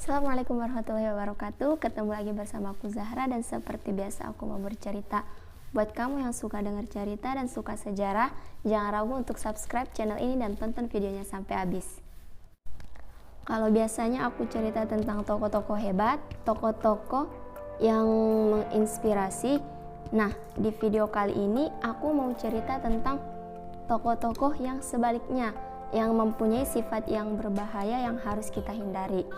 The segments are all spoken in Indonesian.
Assalamualaikum warahmatullahi wabarakatuh. Ketemu lagi bersama aku Zahra, dan seperti biasa aku mau bercerita. Buat kamu yang suka dengar cerita dan suka sejarah, jangan ragu untuk subscribe channel ini dan tonton videonya sampai habis. Kalau biasanya aku cerita tentang tokoh-tokoh hebat, tokoh-tokoh yang menginspirasi. Nah, di video kali ini aku mau cerita tentang tokoh-tokoh yang sebaliknya, yang mempunyai sifat yang berbahaya yang harus kita hindari.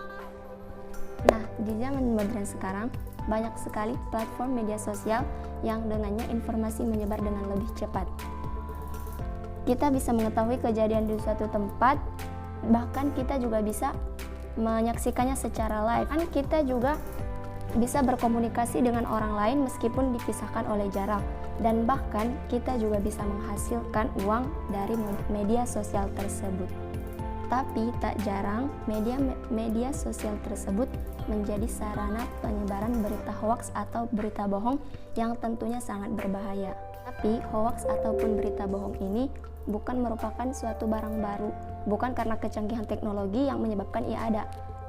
Nah, di zaman modern sekarang, banyak sekali platform media sosial yang dengannya informasi menyebar dengan lebih cepat. Kita bisa mengetahui kejadian di suatu tempat, bahkan kita juga bisa menyaksikannya secara live. Kan kita juga bisa berkomunikasi dengan orang lain meskipun dipisahkan oleh jarak. Dan bahkan kita juga bisa menghasilkan uang dari media sosial tersebut. Tapi tak jarang media sosial tersebut menjadi sarana penyebaran berita hoaks atau berita bohong yang tentunya sangat berbahaya. Tapi hoaks ataupun berita bohong ini bukan merupakan suatu barang baru, bukan karena kecanggihan teknologi yang menyebabkan ia ada.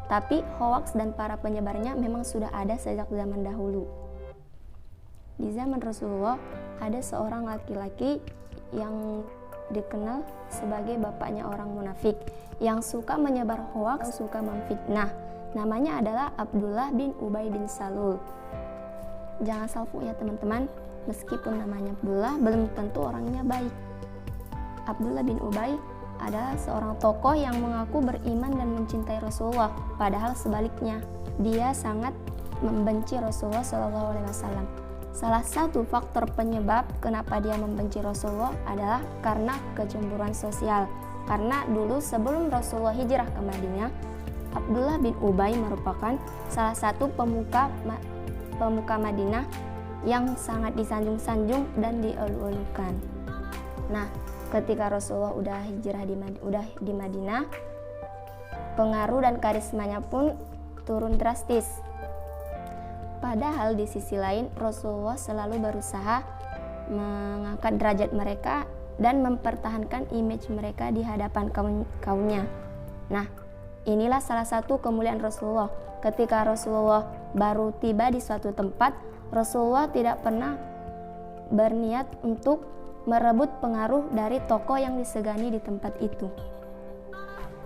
Tapi hoaks dan para penyebarnya memang sudah ada sejak zaman dahulu. Di zaman Rasulullah ada seorang laki-laki yang dikenal sebagai bapaknya orang munafik, yang suka menyebar hoaks, suka memfitnah. Namanya adalah Abdullah bin Ubay bin Salul. Jangan salvo ya teman-teman, meskipun namanya Abdullah belum tentu orangnya baik. Abdullah bin Ubay adalah seorang tokoh yang mengaku beriman dan mencintai Rasulullah, padahal sebaliknya dia sangat membenci Rasulullah SAW. Salah satu faktor penyebab kenapa dia membenci Rasulullah adalah karena kecemburuan sosial. Karena dulu sebelum Rasulullah hijrah ke Madinah, Abdullah bin Ubay merupakan salah satu pemuka Madinah yang sangat disanjung-sanjung dan dielu-elukan. Nah, ketika Rasulullah udah hijrah di Madinah, pengaruh dan karismanya pun turun drastis. Padahal di sisi lain Rasulullah selalu berusaha mengangkat derajat mereka dan mempertahankan image mereka di hadapan kaumnya. Nah, inilah salah satu kemuliaan Rasulullah. Ketika Rasulullah baru tiba di suatu tempat, Rasulullah tidak pernah berniat untuk merebut pengaruh dari tokoh yang disegani di tempat itu.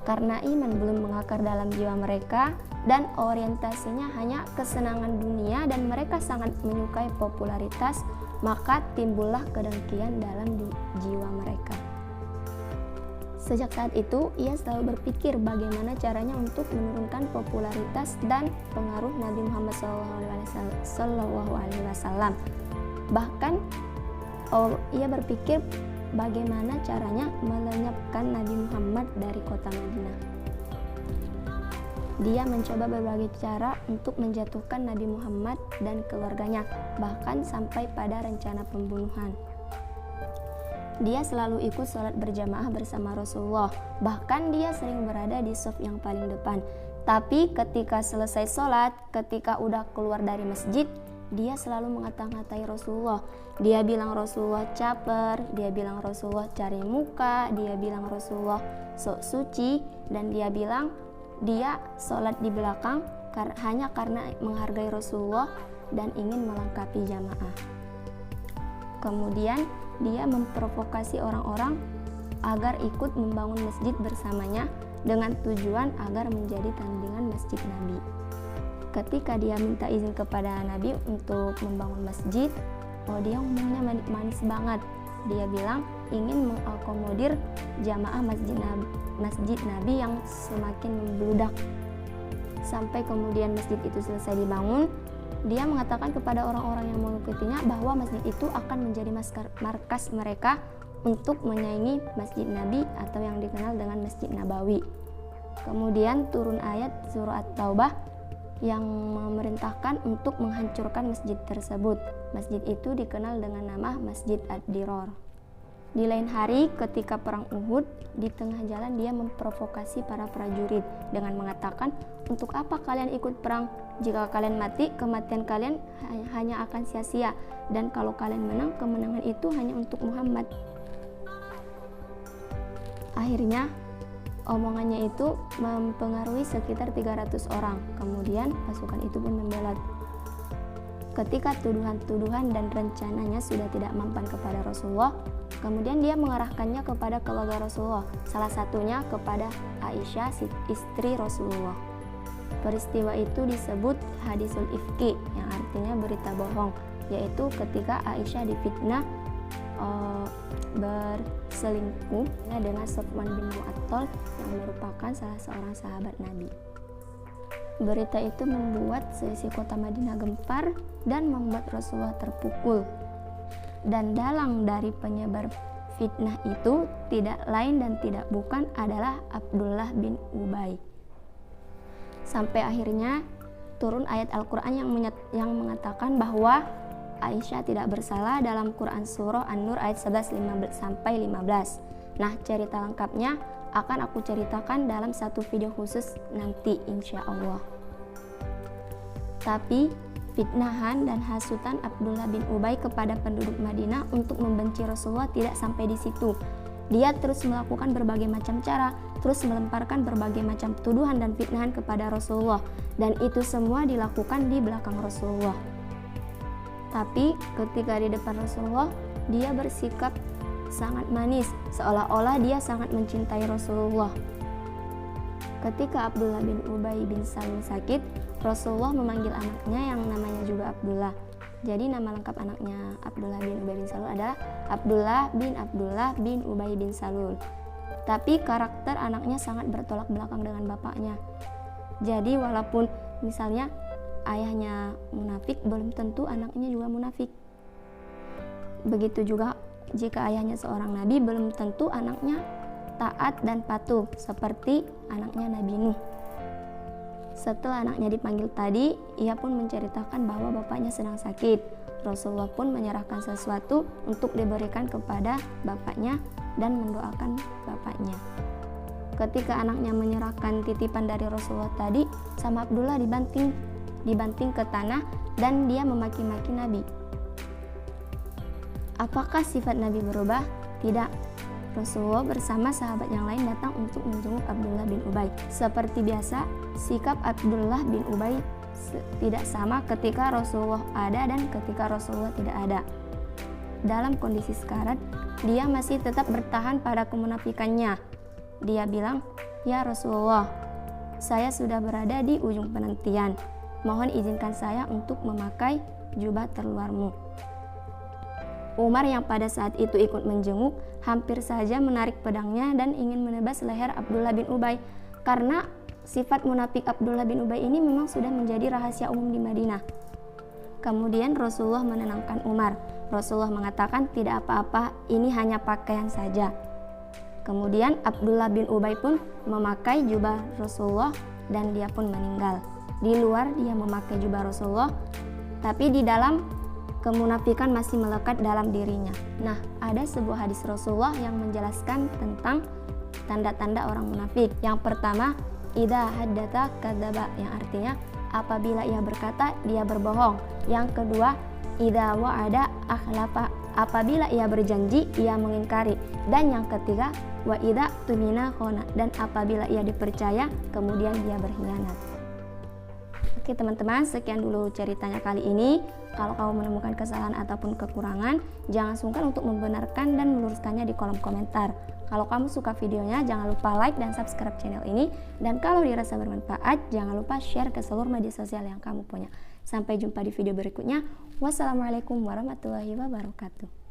Karena iman belum mengakar dalam jiwa mereka dan orientasinya hanya kesenangan dunia dan mereka sangat menyukai popularitas, maka timbullah kedengkian dalam jiwa mereka. Sejak saat itu, ia selalu berpikir bagaimana caranya untuk menurunkan popularitas dan pengaruh Nabi Muhammad SAW. Bahkan, ia berpikir bagaimana caranya melenyapkan Nabi Muhammad dari kota Madinah. Dia mencoba berbagai cara untuk menjatuhkan Nabi Muhammad dan keluarganya, bahkan sampai pada rencana pembunuhan. Dia selalu ikut sholat berjamaah bersama Rasulullah, bahkan dia sering berada di shaf yang paling depan. Tapi ketika selesai sholat, ketika udah keluar dari masjid, dia selalu mengata-ngatai Rasulullah. Dia bilang Rasulullah caper, dia bilang Rasulullah cari muka, dia bilang Rasulullah sok suci, dan dia bilang dia sholat di belakang hanya karena menghargai Rasulullah dan ingin melengkapi jamaah. Kemudian dia memprovokasi orang-orang agar ikut membangun masjid bersamanya dengan tujuan agar menjadi tandingan masjid Nabi. Ketika dia minta izin kepada Nabi untuk membangun masjid, dia ngomongnya manis banget. Dia bilang ingin mengakomodir jamaah masjid Nabi yang semakin membludak. Sampai kemudian masjid itu selesai dibangun, dia mengatakan kepada orang-orang yang mengikutinya bahwa masjid itu akan menjadi markas mereka untuk menyaingi masjid Nabi atau yang dikenal dengan Masjid Nabawi. Kemudian turun ayat surah At-Taubah yang memerintahkan untuk menghancurkan masjid tersebut. Masjid itu dikenal dengan nama Masjid Ad-Dirar. Di lain hari ketika perang Uhud, di tengah jalan dia memprovokasi para prajurit dengan mengatakan, untuk apa kalian ikut perang? Jika kalian mati, kematian kalian hanya akan sia-sia, dan kalau kalian menang, kemenangan itu hanya untuk Muhammad. Akhirnya Omongannya itu mempengaruhi sekitar 300 orang. Kemudian pasukan itu pun membelot. Ketika tuduhan-tuduhan dan rencananya sudah tidak mempan kepada Rasulullah, kemudian dia mengarahkannya kepada keluarga Rasulullah, salah satunya kepada Aisyah, istri Rasulullah. Peristiwa itu disebut hadisul ifki, yang artinya berita bohong, yaitu ketika Aisyah difitnah berselingkuh dengan Sofwan bin Mu'attal yang merupakan salah seorang sahabat Nabi. Berita itu membuat seisi kota Madinah gempar dan membuat Rasulullah terpukul. Dan dalang dari penyebar fitnah itu tidak lain dan tidak bukan adalah Abdullah bin Ubay. Sampai akhirnya turun ayat Al-Quran yang mengatakan bahwa Aisyah tidak bersalah dalam Quran Surah An-Nur ayat 11-15. Nah, cerita lengkapnya akan aku ceritakan dalam satu video khusus nanti insya Allah. Tapi fitnahan dan hasutan Abdullah bin Ubay kepada penduduk Madinah untuk membenci Rasulullah tidak sampai di situ. Dia terus melakukan berbagai macam cara, terus melemparkan berbagai macam tuduhan dan fitnahan kepada Rasulullah, dan itu semua dilakukan di belakang Rasulullah. Tapi ketika di depan Rasulullah, dia bersikap sangat manis, seolah-olah dia sangat mencintai Rasulullah. Ketika Abdullah bin Ubay bin Salul sakit, Rasulullah memanggil anaknya yang namanya juga Abdullah. Jadi nama lengkap anaknya Abdullah bin Ubay bin Salul adalah Abdullah bin Ubay bin Salul. Tapi karakter anaknya sangat bertolak belakang dengan bapaknya. Jadi walaupun misalnya ayahnya munafik, belum tentu anaknya juga munafik. Begitu juga jika ayahnya seorang nabi, belum tentu anaknya taat dan patuh seperti anaknya Nabi Nuh. Setelah anaknya dipanggil tadi, ia pun menceritakan bahwa bapaknya sedang sakit. Rasulullah pun menyerahkan sesuatu untuk diberikan kepada bapaknya dan mendoakan bapaknya. Ketika anaknya menyerahkan titipan dari Rasulullah tadi, sama Abdullah dibanting ke tanah dan dia memaki-maki Nabi. Apakah sifat Nabi berubah? Tidak. Rasulullah bersama sahabat yang lain datang untuk menjenguk Abdullah bin Ubay. Seperti biasa, sikap Abdullah bin Ubay tidak sama ketika Rasulullah ada dan ketika Rasulullah tidak ada. Dalam kondisi sekarat, dia masih tetap bertahan pada kemunafikannya. Dia bilang, "Ya Rasulullah, saya sudah berada di ujung penantian. Mohon izinkan saya untuk memakai jubah terluarmu." Umar yang pada saat itu ikut menjenguk hampir saja menarik pedangnya dan ingin menebas leher Abdullah bin Ubay, karena sifat munafik Abdullah bin Ubay ini memang sudah menjadi rahasia umum di Madinah. Kemudian Rasulullah menenangkan Umar. Rasulullah mengatakan, "Tidak apa-apa, ini hanya pakaian saja." Kemudian Abdullah bin Ubay pun memakai jubah Rasulullah dan dia pun meninggal. Di luar dia memakai jubah Rasulullah, tapi di dalam kemunafikan masih melekat dalam dirinya. Nah, ada sebuah hadis Rasulullah yang menjelaskan tentang tanda-tanda orang munafik. Yang pertama, idza haddatsa kadzaba, yang artinya apabila ia berkata, dia berbohong. Yang kedua, idza wa'ada akhlafa, apabila ia berjanji, ia mengingkari. Dan yang ketiga, wa idza tumina khana, dan apabila ia dipercaya, kemudian dia berkhianat. Oke teman-teman, sekian dulu ceritanya kali ini. Kalau kamu menemukan kesalahan ataupun kekurangan, jangan sungkan untuk membenarkan dan meluruskannya di kolom komentar. Kalau kamu suka videonya, jangan lupa like dan subscribe channel ini. Dan kalau dirasa bermanfaat, jangan lupa share ke seluruh media sosial yang kamu punya. Sampai jumpa di video berikutnya. Wassalamualaikum warahmatullahi wabarakatuh.